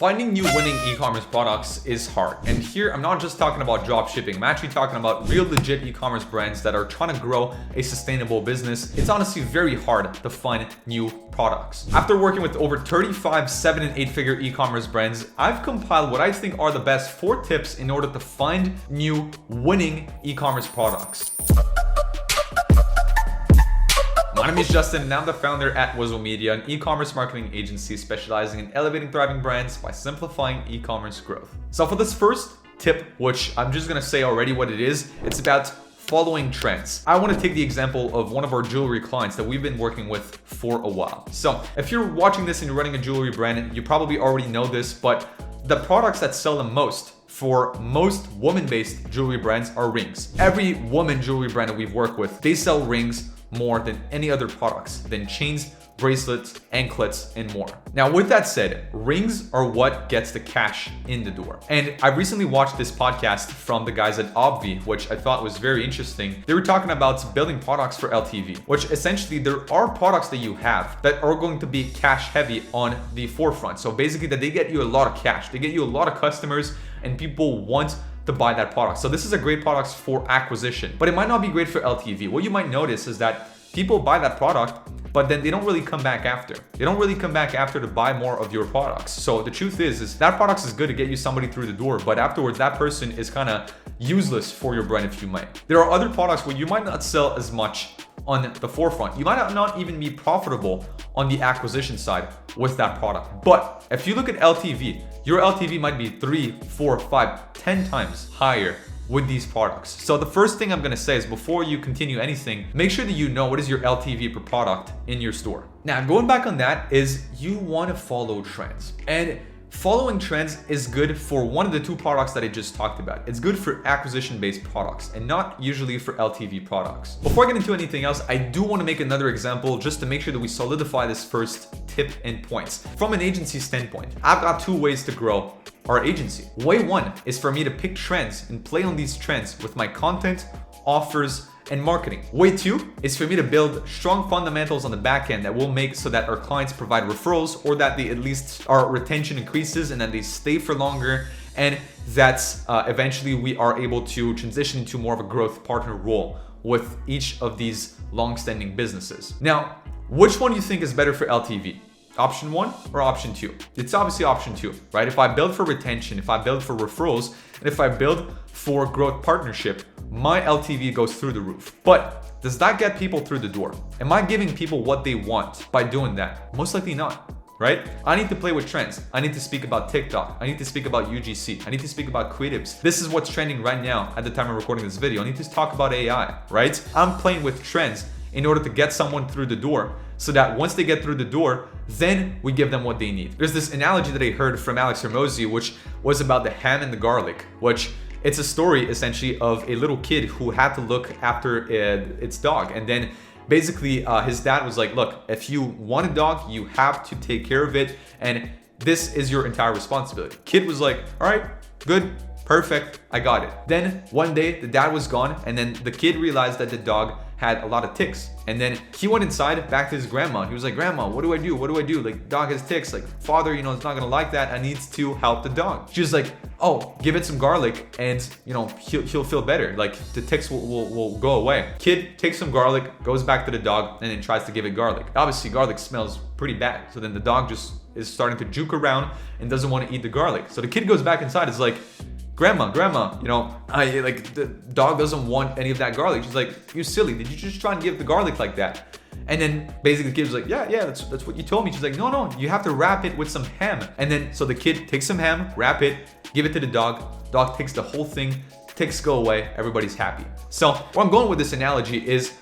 Finding new winning e-commerce products is hard. And here, I'm not just talking about drop shipping. I'm actually talking about real legit e-commerce brands that are trying to grow a sustainable business. It's honestly very hard to find new products. After working with over 35 7- and 8-figure e-commerce brands, I've compiled what I think are the best 4 tips in order to find new winning e-commerce products. My name is Justin, and I'm the founder at Wizo Media, an e-commerce marketing agency specializing in elevating thriving brands by simplifying e-commerce growth. So for this first tip, which I'm just gonna say already what it is, it's about following trends. I want to take the example of one of our jewelry clients that we've been working with for a while. So if you're watching this and you're running a jewelry brand, you probably already know this, but the products that sell the most for most woman-based jewelry brands are rings. Every woman jewelry brand that we've worked with, they sell rings more than any other products, than chains, bracelets, anklets, and more. Now, with that said, rings are what gets the cash in the door. And I recently watched this podcast from the guys at Obvi, which I thought was very interesting. They were talking about building products for LTV, which essentially there are products that you have that are going to be cash heavy on the forefront. So basically that they get you a lot of cash, they get you a lot of customers, and people want to buy that product. So this is a great product for acquisition, but it might not be great for LTV. What you might notice is that people buy that product, but then they don't really come back after. They don't really come back after to buy more of your products. So the truth is that product is good to get you somebody through the door, but afterwards that person is kind of useless for your brand, if you might. There are other products where you might not sell as much on the forefront. You might not even be profitable on the acquisition side with that product. But if you look at LTV, your LTV might be 3, 4, 5, 10 times higher with these products. So the first thing I'm gonna say is before you continue anything, make sure that you know what is your LTV per product in your store. Now, going back on that is you wanna follow trends. And following trends is good for one of the 2 products that I just talked about. It's good for acquisition-based products and not usually for LTV products. Before I get into anything else, I do want to make another example just to make sure that we solidify this first tip and points. From an agency standpoint, I've got 2 ways to grow our agency. Way 1 is for me to pick trends and play on these trends with my content, offers, and marketing. Way 2 is for me to build strong fundamentals on the back end that will make so that our clients provide referrals, or that they at least our retention increases and that they stay for longer, and that's eventually we are able to transition into more of a growth partner role with each of these long-standing businesses. Now, which one do you think is better for LTV? Option 1 or option 2? It's obviously option 2, right? If I build for retention, if I build for referrals, and if I build for growth partnership, my LTV goes through the roof. But does that get people through the door? Am I giving people what they want by doing that? Most likely not, right? I need to play with trends. I need to speak about TikTok. I need to speak about UGC. I need to speak about creatives. This is what's trending right now at the time of recording this video. I need to talk about AI, right? I'm playing with trends in order to get someone through the door, so that once they get through the door, then we give them what they need. There's this analogy that I heard from Alex Hormozi, which was about the ham and the garlic, which it's a story essentially of a little kid who had to look after its dog. And then basically his dad was like, look, if you want a dog, you have to take care of it. And this is your entire responsibility. Kid was like, all right, good, perfect, I got it. Then one day the dad was gone, and then the kid realized that the dog had a lot of ticks. And then he went inside back to his grandma. He was like, grandma, what do I do? What do I do? Like, dog has ticks. Like, father, it's not gonna like that. I need to help the dog. She was like, oh, give it some garlic and he'll feel better. Like, the ticks will go away. Kid takes some garlic, goes back to the dog, and then tries to give it garlic. Obviously, garlic smells pretty bad. So then the dog just is starting to juke around and doesn't want to eat the garlic. So the kid goes back inside. It's like, grandma, the dog doesn't want any of that garlic. She's like, you silly, did you just try and give the garlic like that? And then basically the kid's like, yeah, that's what you told me. She's like, no, you have to wrap it with some ham. And then so the kid takes some ham, wrap it, give it to the dog. Dog takes the whole thing, ticks go away, everybody's happy. So where I'm going with this analogy is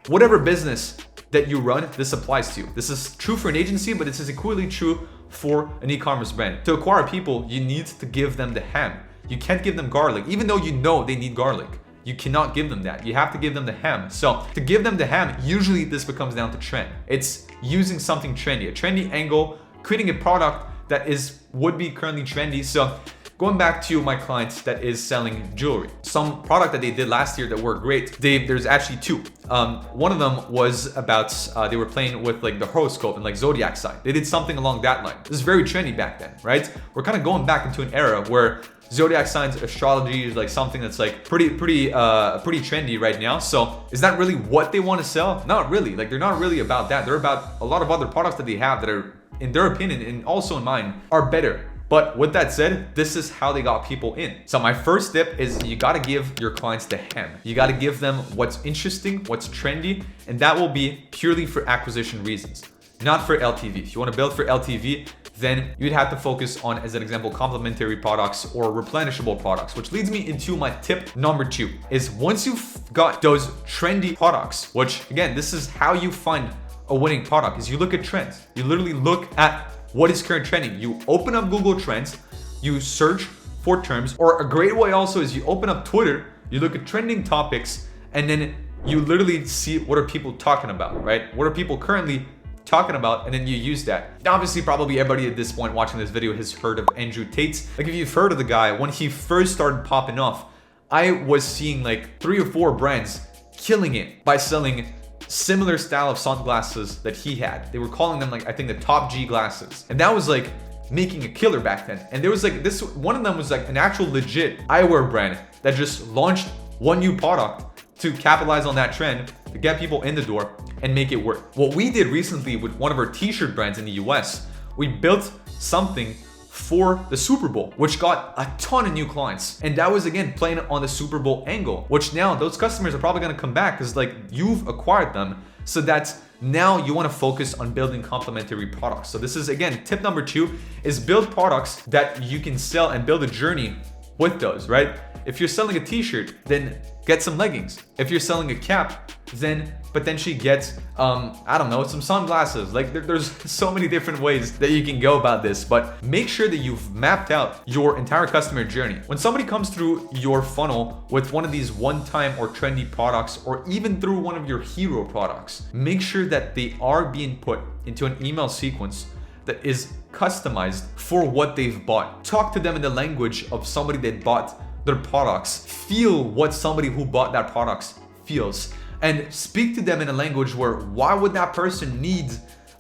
whatever business that you run, this applies to. This is true for an agency, but this is equally true for an e-commerce brand. To acquire people, you need to give them the ham. You can't give them garlic, even though you know they need garlic. You cannot give them that. You have to give them the ham. So to give them the ham, usually this becomes down to trend. It's using something trendy, a trendy angle, creating a product that would be currently trendy. So Going back to my clients that is selling jewelry, some product that they did last year that worked great, there's actually two. One of them was about, they were playing with like the horoscope and like zodiac sign. They did something along that line. This is very trendy back then, right? We're kind of going back into an era where zodiac signs, astrology is like something that's like pretty trendy right now. So is that really what they want to sell? Not really. Like they're not really about that. They're about a lot of other products that they have that are, in their opinion and also in mine, are better. But with that said, this is how they got people in. So my first tip is you gotta give your clients the ham. You gotta give them what's interesting, what's trendy, and that will be purely for acquisition reasons, not for LTV. If you wanna build for LTV, then you'd have to focus on, as an example, complementary products or replenishable products, which leads me into my tip number 2, is once you've got those trendy products, which again, this is how you find a winning product, is you look at trends. You literally look at what is current trending. You open up Google Trends, you search for terms, or a great way also is you open up Twitter, you look at trending topics, and then you literally see what are people talking about, right? What are people currently talking about, and then you use that. Obviously, probably everybody at this point watching this video has heard of Andrew Tate. Like if you've heard of the guy, when he first started popping off, I was seeing like 3 or 4 brands killing it by selling similar style of sunglasses that he had. They were calling them like, I think the top G glasses. And that was like making a killer back then. And there was like this, one of them was like an actual legit eyewear brand that just launched one new product to capitalize on that trend, to get people in the door and make it work. What we did recently with one of our t-shirt brands in the US, we built something for the Super Bowl, which got a ton of new clients. And that was again playing on the Super Bowl angle, which now those customers are probably gonna come back because like you've acquired them. So that's now you wanna focus on building complementary products. So this is again, tip number 2 is build products that you can sell and build a journey with those, right? If you're selling a t-shirt, then get some leggings. If you're selling a cap, then potentially get, I don't know, some sunglasses. Like there's so many different ways that you can go about this, but make sure that you've mapped out your entire customer journey. When somebody comes through your funnel with one of these one-time or trendy products, or even through one of your hero products, make sure that they are being put into an email sequence that is customized for what they've bought. Talk to them in the language of somebody that bought their products. Feel what somebody who bought that products feels. And speak to them in a language where why would that person need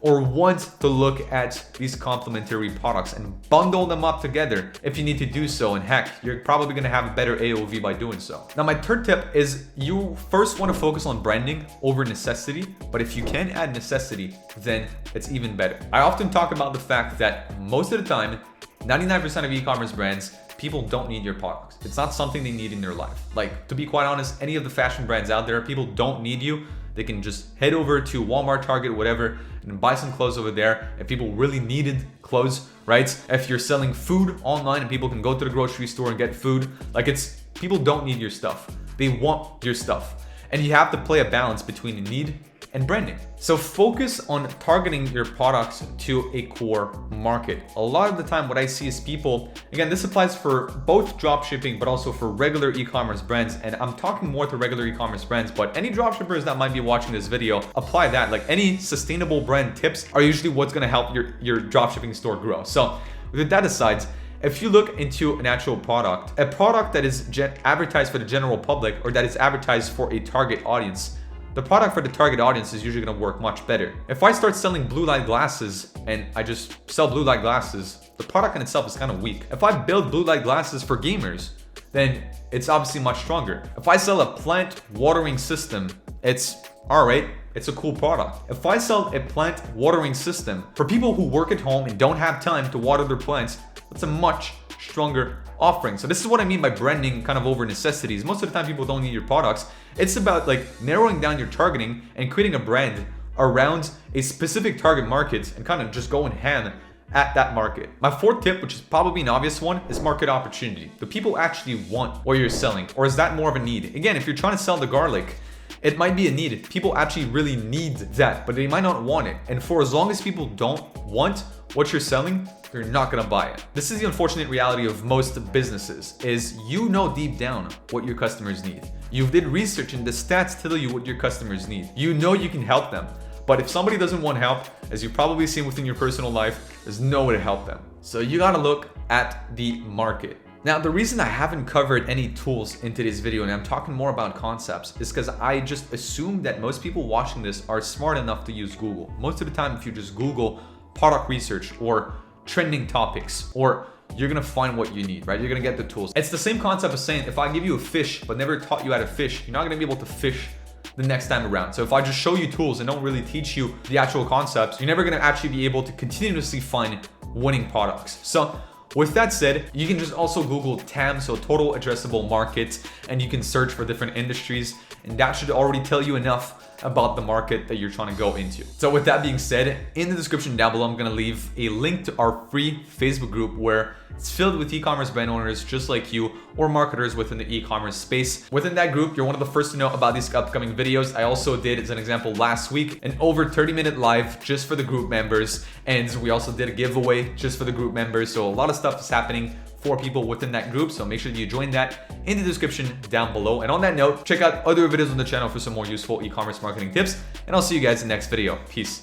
or want to look at these complementary products, and bundle them up together if you need to do so. And heck, you're probably gonna have a better AOV by doing so. Now, my third tip is you first wanna focus on branding over necessity, but if you can add necessity, then it's even better. I often talk about the fact that most of the time, 99% of e-commerce brands, people don't need your products. It's not something they need in their life. Like, to be quite honest, any of the fashion brands out there, people don't need you. They can just head over to Walmart, Target, whatever, and buy some clothes over there. If people really needed clothes, right? If you're selling food online and people can go to the grocery store and get food, like people don't need your stuff. They want your stuff. And you have to play a balance between need and branding. So focus on targeting your products to a core market. A lot of the time what I see is people, again, this applies for both dropshipping, but also for regular e-commerce brands. And I'm talking more to regular e-commerce brands, but any dropshippers that might be watching this video, apply that. Like any sustainable brand tips are usually what's gonna help your dropshipping store grow. So with that aside, if you look into an actual product, a product that is advertised for the general public or that is advertised for a target audience, the product for the target audience is usually gonna work much better. If I start selling blue light glasses and I just sell blue light glasses, the product in itself is kind of weak. If I build blue light glasses for gamers, then it's obviously much stronger. If I sell a plant watering system, it's all right, it's a cool product. If I sell a plant watering system for people who work at home and don't have time to water their plants, that's a much stronger offering. So this is what I mean by branding kind of over necessities. Most of the time people don't need your products. It's about like narrowing down your targeting and creating a brand around a specific target market and kind of just going ham at that market. My fourth tip, which is probably an obvious one, is market opportunity. Do people actually want what you're selling, or is that more of a need? Again, if you're trying to sell the garlic, it might be a need. People actually really need that, but they might not want it. And for as long as people don't want what you're selling, they're not gonna buy it. This is the unfortunate reality of most businesses, is you know deep down what your customers need. You did research and the stats tell you what your customers need. You know you can help them. But if somebody doesn't want help, as you've probably seen within your personal life, there's no way to help them. So you gotta look at the market. Now, the reason I haven't covered any tools in today's video and I'm talking more about concepts is because I just assume that most people watching this are smart enough to use Google. Most of the time, if you just Google product research or trending topics, or you're gonna find what you need, right? You're gonna get the tools. It's the same concept as saying, if I give you a fish but never taught you how to fish, you're not gonna be able to fish the next time around. So if I just show you tools and don't really teach you the actual concepts, you're never gonna actually be able to continuously find winning products. So with that said, you can just also Google TAM, so total addressable market, and you can search for different industries, and that should already tell you enough about the market that you're trying to go into. So with that being said, in the description down below, I'm gonna leave a link to our free Facebook group where it's filled with e-commerce brand owners just like you or marketers within the e-commerce space. Within that group, you're one of the first to know about these upcoming videos. I also did, as an example, last week, an over 30-minute live just for the group members. And we also did a giveaway just for the group members. So a lot of stuff is happening for people within that group, so make sure that you join that in the description down below. And on that note, check out other videos on the channel for some more useful e-commerce marketing tips, and I'll see you guys in the next video. Peace.